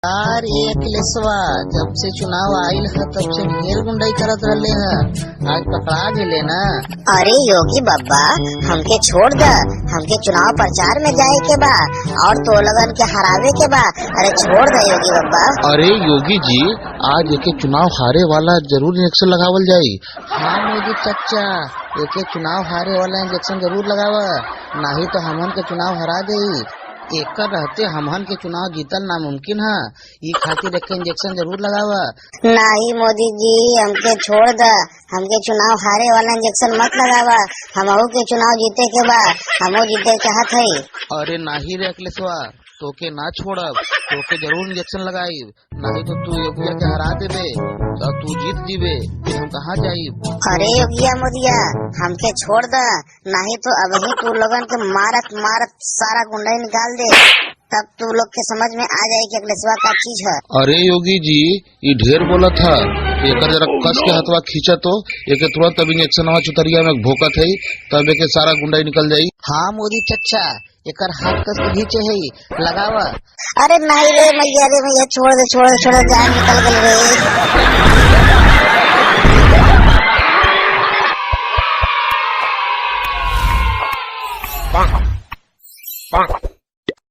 अरे अखिलेशवा, जब से चुनाव आयल है तब से ढेर गुंडाई करत रहले है, आज पकड़ा गेले ना। अरे योगी बाबा, हमके छोड़ द, हमके चुनाव प्रचार में जाए के बा और तो लगन के हरावे के बा। अरे छोड़ दे योगी बाबा। अरे योगी जी, आज एक चुनाव हारे वाला जरूर इंजेक्शन लगावल जाये। हाँ मोदी चचा, एक चुनाव हारे वाला इंजेक्शन जरूर लगावा, नहीं तो हमन के चुनाव हरा दे। एक रहते हमन के चुनाव जीतल नामुमकिन है, ये खातिर एक इंजेक्शन जरूर लगावा। नहीं मोदी जी, हमके छोड़ द, हमके चुनाव हारे वाला इंजेक्शन मत लगावा। हमहू के चुनाव जीते के बा, हमहू जीते चाहत है। अरे नहीं रे अखिलेशवा, तोके ना छोड़ब, तोके जरूर इंजेक्शन लगाई, नहीं तो तू योगिया के हरा देबे और तू जीत जीबे, फिर हम कहाँ जाइब। अरे योगिया मोदिया, हमके छोड़ द, नहीं तो अभी तू लोगन के मारत मारत सारा गुंडाई निकाल दे, तब तू लोग के समझ में आ जाए कि अखिलेशवा का चीज है। अरे योगी जी, ये ढेर बोला था, एक जरा कस के हथवा खींचा तो एक तुरंत अब इंजेक्शन चुतरिया में भोकत है, तब एक सारा गुंडाई निकल जाये। हाँ मोदी चचा, एक हाथ कस के खींचे है, लगावा। अरे नहीं रे मैया, रे मैया, छोड़ दे छोड़ दे छोड़ दे, जान निकल गई रे।